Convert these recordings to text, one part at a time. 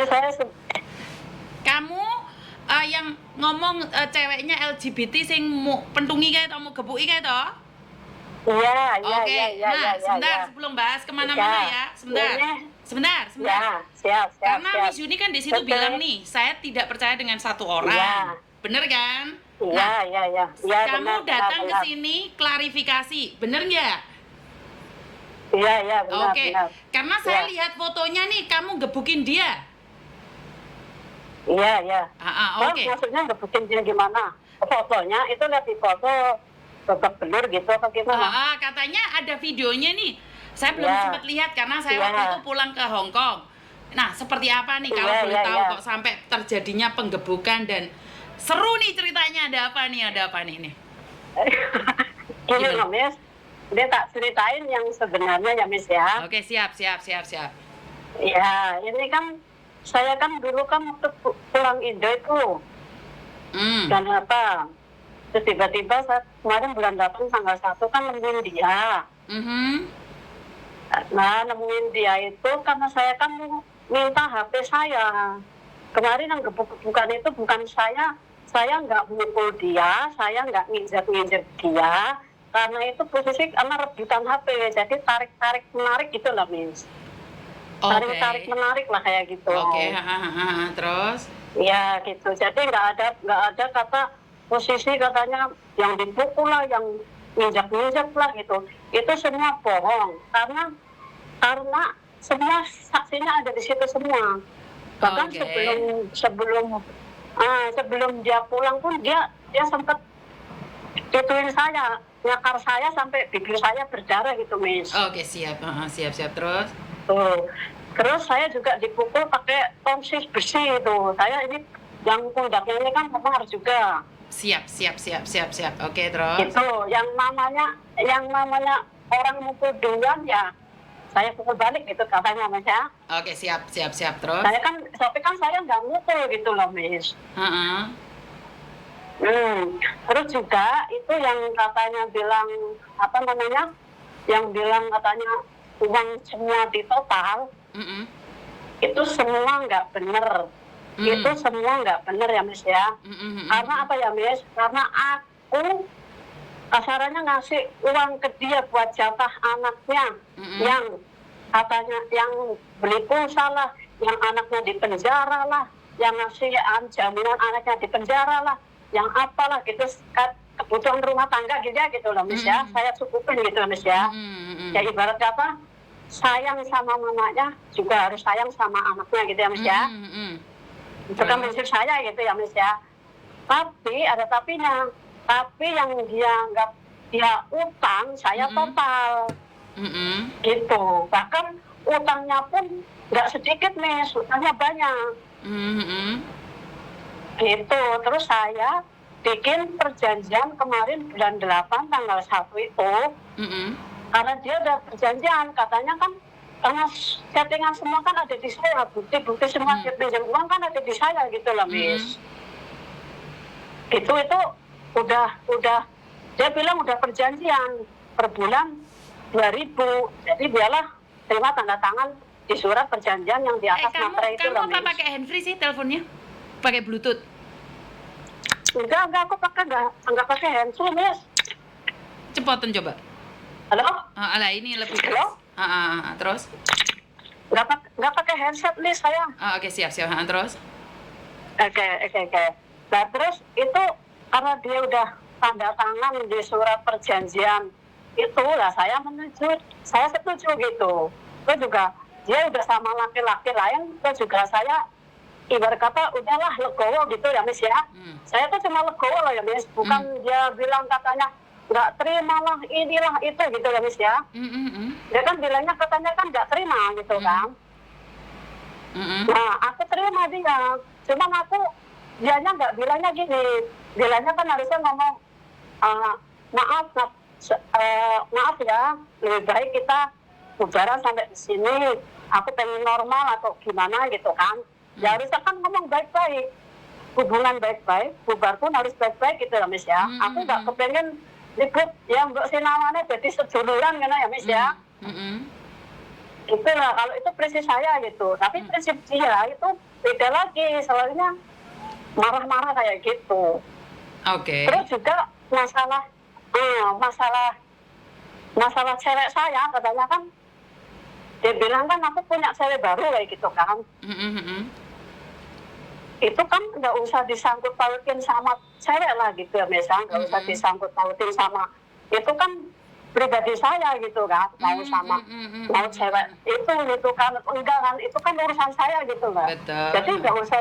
saya Kamu yang ngomong ceweknya LGBT sing pentungi kae to, mau gepuki kae to? iya. Oke, nah sebentar Iya. sebelum bahas kemana-mana ya, sebentar. Ini, Sebentar. ya, siap. Karena Miss Yuni kan di situ Betul. bilang nih, saya tidak percaya dengan satu orang, Iya. bener kan? Iya. Kamu benar, datang ke benar. sini klarifikasi, bener nggak? Iya, benar. Oke, Benar. karena saya Iya. lihat fotonya nih, kamu gebukin dia. Iya. Oke. Maksudnya ngebukin dia gimana? Fotonya itu lihat di foto babak belur gitu apa gimana? Katanya ada videonya nih. Saya belum Iya. sempat lihat karena saya waktu itu pulang ke Hong Kong. Nah, seperti apa nih kalau Iya, boleh tahu iya. kok sampai terjadinya penggebukan dan seru nih ceritanya, ada apa nih ini? Gini Gimana? loh, Miss. Dia tak ceritain yang sebenarnya ya, Miss ya. Oke, siap. Ya, ini kan saya kan dulu kan waktu pulang Indo itu dan apa? Terus tiba-tiba saat kemarin bulan 8 tanggal 1 kan nemuin dia. Nah, nemuin dia itu karena saya kan minta HP saya. Kemarin yang gebuk-gebukan itu bukan saya nggak mukul dia, saya nggak nginjek dia, karena itu posisi karena rebutan HP, jadi tarik menarik gitu lah, Miss. Tarik menarik lah kayak gitu. Oke, terus? Ya gitu, jadi nggak ada kata posisi katanya yang dipukul lah, yang nginjak lah gitu. Itu semua bohong, karena semua saksinya ada di situ semua. Bahkan sebelum dia pulang pun dia sempat gituin saya, nyakar saya sampai bibir saya berdarah gitu, Miss. Oke, siap terus. Terus saya juga dipukul pakai tongsis besi itu. Saya ini yang pundaknya ini kan memang harus juga. Siap. Oke, terus. Itu yang namanya orang mukul duluan ya saya pukul balik gitu katanya, Mas ya. Oke, siap terus. Tapi kan saya nggak mukul gitu loh, Miss. Terus juga itu yang katanya bilang yang bilang katanya uang semua di total, itu semua nggak bener. Itu semua nggak bener ya, Miss ya. Karena apa ya, Miss? Karena aku kasarannya ngasih uang ke dia buat jatah anaknya yang katanya yang beli pulsa lah, yang anaknya di penjara lah, yang ngasih jaminan anaknya di penjara lah, yang apalah gitu, kebutuhan rumah tangga gitu loh, Miss ya. Saya cukupin gitu, Miss ya. Ya ibarat kata sayang sama mamanya juga harus sayang sama anaknya gitu ya, Miss ya. Itu kan prinsip saya gitu ya, Miss ya. Tapi ada tapinya. Tapi yang dia utang saya total. Gitu. Bahkan utangnya pun nggak sedikit, Miss. Utangnya banyak. Gitu. Terus saya bikin perjanjian kemarin bulan 8 tanggal 1 itu. Karena dia udah perjanjian, katanya kan karena settingan semua kan ada di saya, bukti semua dia pinjam uang kan ada di saya gitu loh, Miss. Itu udah dia bilang udah perjanjian per bulan 2.000, jadi biarlah terima tanda tangan di surat perjanjian yang di atas materai itu loh, Miss. Kamu apa pakai handfree sih teleponnya? Pakai bluetooth? Enggak, aku enggak pakai handphone, Miss. Cepetan coba. Halo? Alah, ini lebih Halo? Terus? Enggak pakai headset, Miss, saya. Oke, siap. Terus? Oke. Nah, terus itu karena dia udah tanda tangan di surat perjanjian itu lah, saya setuju gitu. Terus juga dia udah sama laki-laki lain, terus juga saya ibarat kata udahlah legowo gitu ya, Miss ya. Saya tuh cuma legowo loh ya, Miss, bukan dia bilang katanya nggak terima lah inilah itu gitu ya, Miss ya. Dia kan bilangnya katanya kan nggak terima gitu kan. Nah, aku terima dia, cuman dianya nggak bilangnya gini, bilangnya kan harusnya ngomong maaf ya, lebih baik kita bubaran sampai di sini, aku pengen normal atau gimana gitu kan. Ya harusnya kan ngomong baik-baik, hubungan baik-baik, bubar pun harus baik-baik gitu ya, Miss ya. Aku nggak kepengen ribut yang mbok sinawane jadi seduluran kan ya, Miss ya. Itulah kalau itu prinsip saya gitu. Tapi prinsip dia itu beda lagi, soalnya marah-marah kayak gitu. Oke. Terus juga masalah cewek saya, katanya kan dia bilang kan aku punya cewek baru kayak gitu kan. Itu kan nggak usah disangkut pautin sama cewek lah gitu ya, misalnya nggak usah disangkut pautin sama, itu kan pribadi saya gitu kan, mau cewek itu gitu kan, enggak kan, itu kan urusan saya gitu lah. Betul. Jadi nggak usah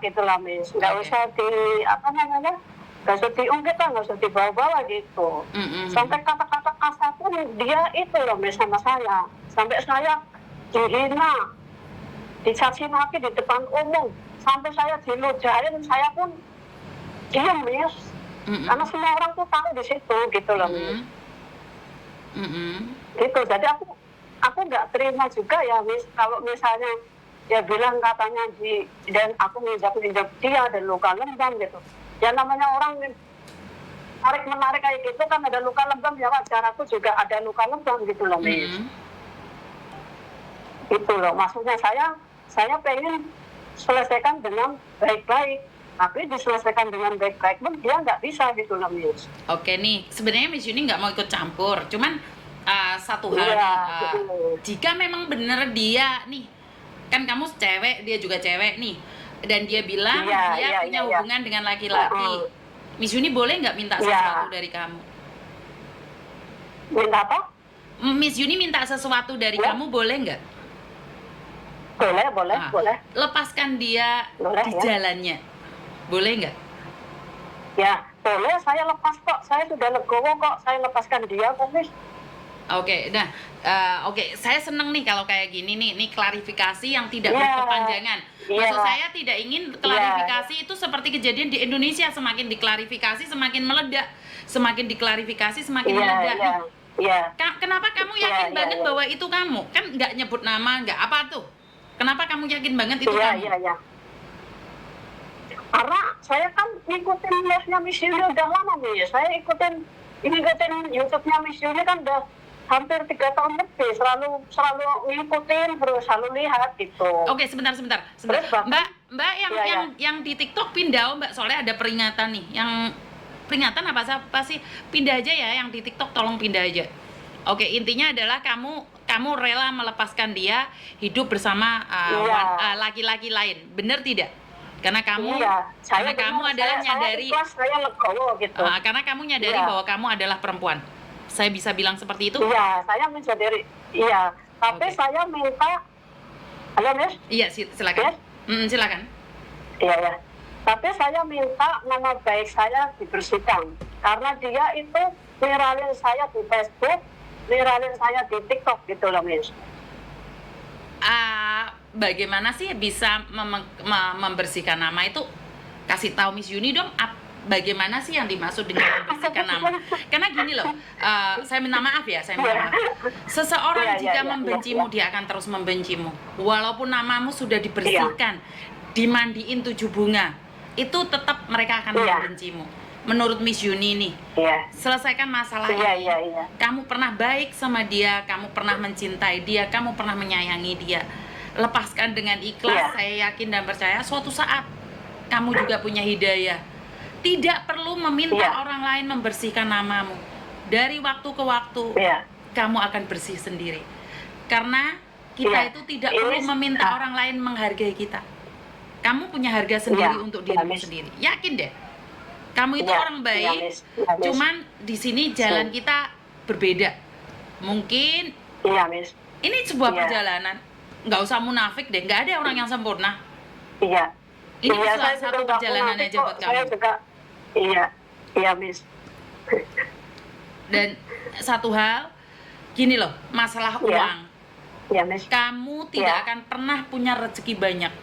gitulah Miss, nggak usah nggak usah diungkit lah, nggak usah dibawa-bawa gitu. Sampai kata-kata kasar pun dia itu loh Miss sama saya, sampai saya dihina, dicaci maki di depan umum, sampai saya diludahin, saya pun diam Miss, karena semua orang tuh tahu di situ gitu loh Miss. Gitu, jadi aku nggak terima juga ya Miss, kalau misalnya dia bilang katanya dan aku nginjak dia ada luka lebam gitu. Ya namanya orang tarik menarik kayak gitu kan ada luka lebam, ya wajar, aku juga ada luka lebam gitu loh Miss. Itu loh, maksudnya saya pengen selesaikan dengan baik-baik, tapi diselesaikan dengan baik-baik pun dia nggak bisa gitu loh Miss. Oke nih, sebenarnya Miss Yuni nggak mau ikut campur, cuman satu hal jika memang bener dia nih, kan kamu cewek, dia juga cewek nih, dan dia bilang dia punya hubungan dengan laki-laki, Miss Yuni boleh nggak minta sesuatu dari kamu? Minta apa? Miss Yuni minta sesuatu dari kamu boleh nggak? Boleh. Lepaskan dia di jalannya, boleh nggak? Ya boleh, saya lepas kok, saya sudah legowo kok, saya lepaskan dia kok Miss. Oke, nah, saya seneng nih kalau kayak gini nih klarifikasi yang tidak berkepanjangan. Maksud saya tidak ingin klarifikasi itu seperti kejadian di Indonesia, semakin diklarifikasi semakin meledak, semakin diklarifikasi semakin meledak. Kenapa kamu yakin banget bahwa itu kamu? Kan nggak nyebut nama, nggak apa tuh? Kenapa kamu yakin banget itu kamu? Karena saya kan ngikutin live-nya Miss Yuni udah lama nih, saya ngikutin YouTube-nya Miss Yuni kan udah hampir 3 tahun lebih, selalu ngikutin, terus selalu lihat gitu. Oke, sebentar. Mbak yang di TikTok pindah, Mbak, soalnya ada peringatan nih. Yang peringatan apa sih? Pindah aja ya, yang di TikTok tolong pindah aja. Oke, intinya adalah kamu rela melepaskan dia hidup bersama laki-laki lain, benar tidak? Karena kamu adalah nyadari, saya legowo gitu. Karena kamu nyadari bahwa kamu adalah perempuan. Saya bisa bilang seperti itu? Iya, saya menyadari. Iya, tapi saya minta. Halo Miss? Iya, silakan. Yes? Silakan. Iya. Tapi saya minta nama baik saya dibersihkan, karena dia itu viralin saya di Facebook, viralin saya di TikTok gitu loh Miss. Bagaimana sih bisa membersihkan nama itu? Kasih tahu Miss Yuni dong. Bagaimana sih yang dimaksud dengan membersihkan nama? Karena gini loh, saya minta maaf. Seseorang jika membencimu, dia akan terus membencimu. Walaupun namamu sudah dibersihkan, dimandiin 7 bunga, itu tetap mereka akan membencimu. Menurut Miss Yuni nih, selesaikan masalah ini. Kamu pernah baik sama dia, kamu pernah mencintai dia, kamu pernah menyayangi dia. Lepaskan dengan ikhlas. Saya yakin dan percaya suatu saat kamu juga punya hidayah. Tidak perlu meminta orang lain membersihkan namamu. Dari waktu ke waktu, kamu akan bersih sendiri. Karena kita itu tidak perlu meminta orang lain menghargai kita. Kamu punya harga sendiri untuk dirimu sendiri. Yakin deh. Kamu itu orang baik. Cuman di sini jalan kita berbeda. Mungkin ini sebuah perjalanan. Nggak usah munafik deh. Nggak ada orang yang sempurna. Ini salah satu perjalanan aja buat kamu. Iya Miss. Dan satu hal, gini loh, masalah uang. Miss. Kamu tidak akan pernah punya rezeki banyak.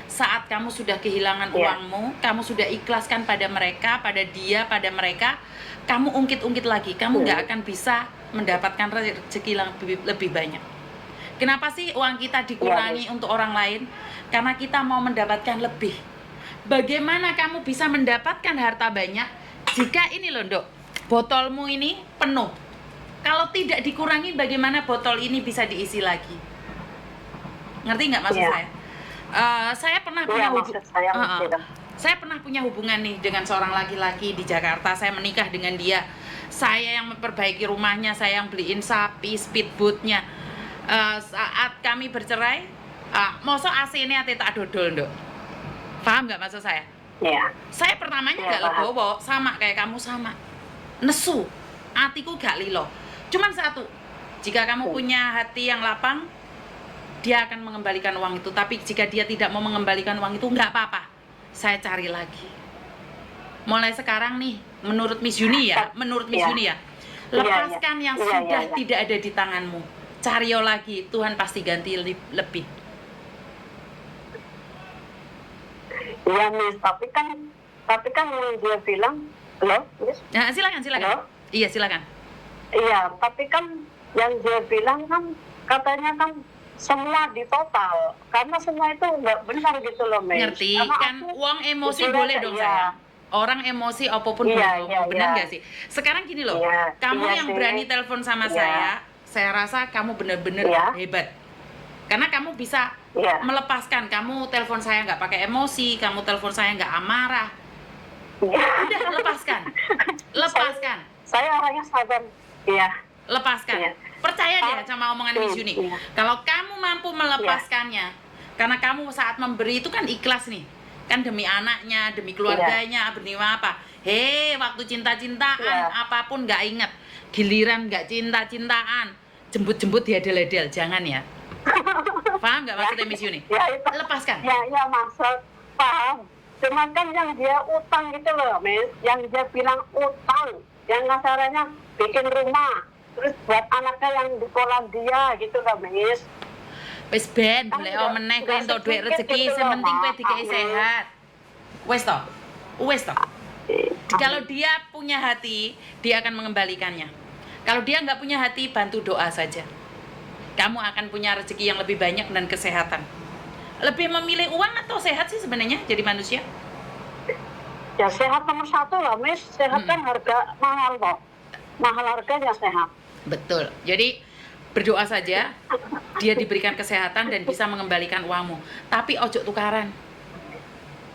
Saat kamu sudah kehilangan uangmu, kamu sudah ikhlaskan pada mereka, pada dia, pada mereka, kamu ungkit-ungkit lagi, kamu nggak akan bisa mendapatkan rezeki yang lebih banyak. Kenapa sih uang kita dikurangi untuk orang lain? Karena kita mau mendapatkan lebih. Bagaimana kamu bisa mendapatkan harta banyak jika ini loh Dok, botolmu ini penuh. Kalau tidak dikurangi, bagaimana botol ini bisa diisi lagi? Ngerti nggak maksud saya? Saya pernah Iya, punya maksud saya gitu. saya pernah punya hubungan nih dengan seorang laki-laki di Jakarta. Saya menikah dengan dia. Saya yang memperbaiki rumahnya, saya yang beliin sapi, speedboatnya. Saat kami bercerai, mosok AC ini ate tak dodol, Nduk. Paham nggak maksud saya? Iya. Saya pertamanya Iya, nggak paham. legowo, sama kayak kamu sama. Nesu, hatiku gak lilo. Cuman satu, jika kamu punya hati yang lapang, dia akan mengembalikan uang itu. Tapi jika dia tidak mau mengembalikan uang itu, nggak apa-apa. Saya cari lagi. Mulai sekarang nih, menurut Miss Yuni ya, lepaskan yang sudah tidak ada di tanganmu. Cario lagi, Tuhan pasti ganti lebih. Iya, Miss, tapi kan yang dia bilang, halo, Miss? Nah, silakan. Halo? Iya, silakan. Iya, tapi kan yang dia bilang kan katanya kan semua di total, karena semua itu nggak benar gitu loh, Miss. Ngerti, Karena kan uang emosi boleh dong, sayang. Orang emosi apapun boleh ngomong, benar nggak sih? Sekarang gini loh, kamu yang berani telepon sama saya rasa kamu benar-benar hebat. Karena kamu bisa melepaskan, kamu telepon saya nggak pakai emosi, kamu telepon saya nggak amarah. Udah, lepaskan. Saya orangnya sabar, lepaskan. Percaya deh sama omongan Miss Yuni. Kalau kamu mampu melepaskannya, karena kamu saat memberi itu kan ikhlas nih. Kan demi anaknya, demi keluarganya, demi apa. Waktu cinta-cintaan, apapun nggak inget. Giliran nggak cinta-cintaan, jemput-jemput diadel-adel, jangan ya. Paham nggak maksudnya Miss Yuni? Lepaskan. Ya maksud, paham. Cuman kan yang dia utang gitu loh, Miss. Yang dia bilang utang. Yang kasarannya bikin rumah. Terus buat anaknya yang di Polandia gitu loh, Miss. Wis ben, boleh meneh kowe entuk duit rezeki, sing penting kowe dikei sehat. Wis to. Kalau dia punya hati, dia akan mengembalikannya. Kalau dia nggak punya hati, bantu doa saja. Kamu akan punya rezeki yang lebih banyak dan kesehatan. Lebih memilih uang atau sehat sih sebenarnya jadi manusia? Ya sehat nomor satu lah, Miss. Sehat kan harga mahal kok. Mahal harganya sehat. Betul. Jadi berdoa saja dia diberikan kesehatan dan bisa mengembalikan uangmu. Tapi ojo tukaran.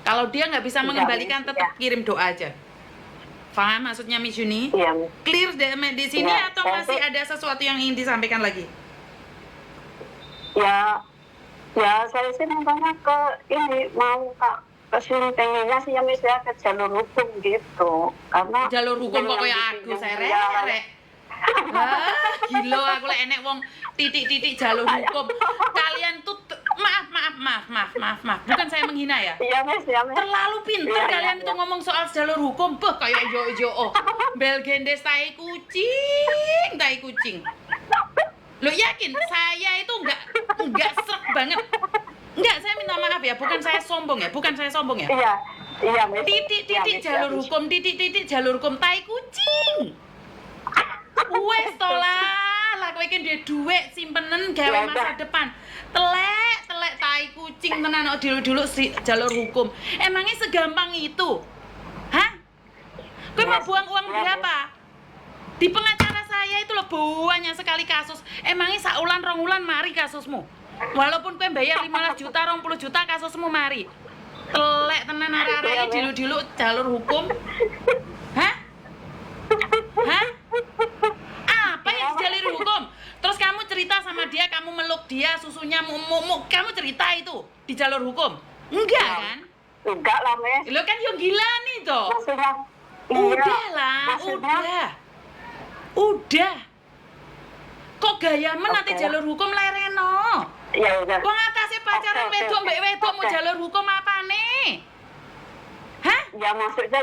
Kalau dia nggak bisa mengembalikan, tetap kirim doa aja. Paham maksudnya Miss Yuni? Iya. Clear di sini atau masih ada sesuatu yang ingin disampaikan lagi? Ya saya sih nanya ke ini, mau ke sini pengennya sih ya Miss ya, ke jalur hukum gitu. Karena jalur hukum kok kayak aku saya rek. Gila aku lek enek wong titik-titik jalur hukum. Kalian tuh maaf. Bukan saya menghina ya. Iya Miss. Terlalu pintar kalian itu ngomong soal jalur hukum. Kayak yo. Bel gendes tai kucing. Lo yakin saya itu enggak srek banget. Enggak, saya minta maaf ya, bukan saya sombong ya. Iya Miss. Titik jalur hukum, titik jalur hukum tai kucing. Wes to lah kowe iki duwe dhuwit simpenen gawe masa depan. Telek tai kucing tenan kok dulu jalur hukum. Emangnya segampang itu? Hah? Kowe mau buang uang berapa? Di pengacara saya itu loh banyak sekali kasus. Emangnya saulan rong ulan mari kasusmu. Walaupun kowe bayar 15 juta, 20 juta kasusmu mari. Telek tenan arek-arek dilu-dilu jalur hukum. Hah? Apa yang di jalur hukum? Terus kamu cerita sama dia, kamu meluk dia, susunya mumuk, kamu cerita itu di jalur hukum? Enggak kan? Enggak lah, Miss. Lo kan yang gila nih toh. Udah. Kok gayamen nanti jalur hukum lereno? Ya udah. Wong atase pacaran wedok mbek wedok mau jalur hukum apa nih? Hah? Ya maksudnya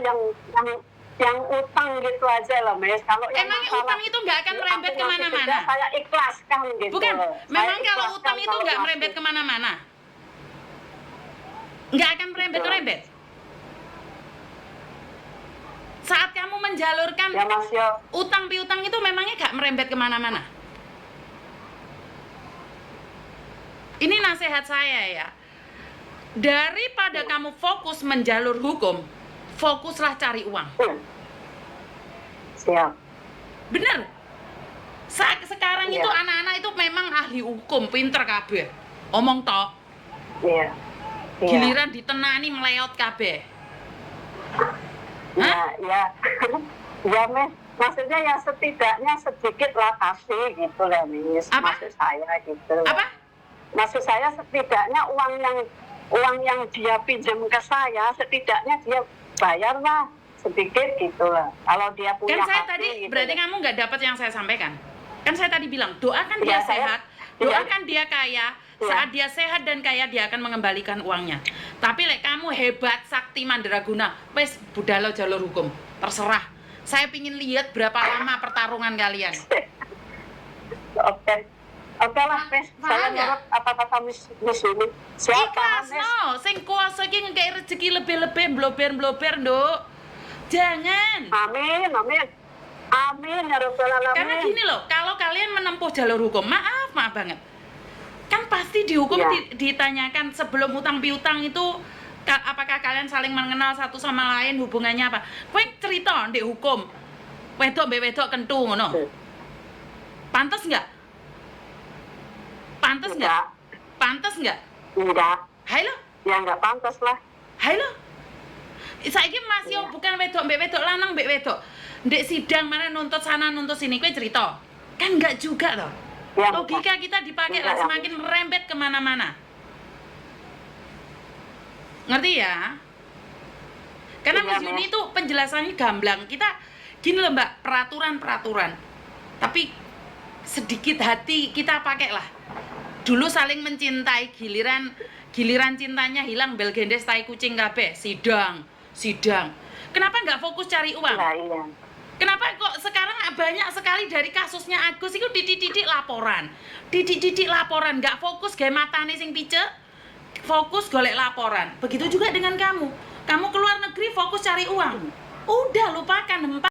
yang utang gitu aja loh, Miss. Kalau emangnya utang itu nggak akan merembet kemana-mana? Saya ikhlaskan gitu. Bukan, memang kalau utang itu nggak merembet kemana-mana? Nggak akan merembet. Saat kamu menjalurkan utang piutang itu memangnya nggak merembet kemana-mana? Ini nasihat saya ya. Daripada kamu fokus menjalur hukum, fokuslah cari uang. Siap. Bener. Sekarang itu anak-anak itu memang ahli hukum, pinter kabeh. Omong tok. Iya. Iya. Giliran ditenani meleot kabeh. Ya, ya Miss, maksudnya ya setidaknya sedikit lah kasih gitu lah Miss. Apa? Maksud saya gitu. Apa? Maksud saya setidaknya uang yang dia pinjam ke saya, setidaknya dia bayar lah sedikit gitu lah. Kalau dia punya Kan saya hati, tadi gitu. berarti kamu nggak dapat yang saya sampaikan. Kan saya tadi bilang doakan dia Iya, sehat, iya. doakan dia kaya. Iya. Saat dia sehat dan kaya dia akan mengembalikan uangnya. Tapi lek kamu hebat, sakti, mandraguna, wes budalo jalur hukum, terserah. Saya pingin lihat berapa lama pertarungan kalian. Oke lah Miss, saya Paham nggak? nurut apa kata Miss ini. Siapa Ikhlas Miss? no, sing kuasa iki ngekei rezeki lebih-lebih blober-blober, Nduk. Jangan. Amin, amin. Amin ya Rabbal Alamin. Karena gini loh, kalau kalian menempuh jalur hukum, maaf banget. Kan pasti dihukum Ya. ditanyakan sebelum utang piutang itu apakah kalian saling mengenal satu sama lain, hubungannya apa. Kowe cerita ndek hukum. Wedok mbek wedok kentu ngono. Pantes nggak? Pantes nggak? Enggak, Pantes nggak? enggak. Hai lo, Ya enggak pantas lah. hai lo. Saiki masih Iya. bukan wedok mbek wedok, lanang mbek wedok. Ndek sidang mana nuntut sana nuntut sini, kowe cerita. Kan enggak juga loh. Ya, Logika kita dipakai lah Enggak, ya. semakin merembet kemana-mana. Ngerti ya? Karena Iya, Miss Yuni Miss. itu penjelasannya gamblang. Kita gini loh Mbak, peraturan. Tapi sedikit hati kita pakai lah. Dulu saling mencintai, giliran cintanya hilang, belgendes tai kucing kabeh, sidang. Kenapa nggak fokus cari uang? Nah, iya. Kenapa kok sekarang banyak sekali dari kasusnya Agus itu didik laporan. Didik laporan, nggak fokus gawe matane sing picek. Fokus golek laporan. Begitu juga dengan kamu. Kamu keluar negeri fokus cari uang. Udah lupakan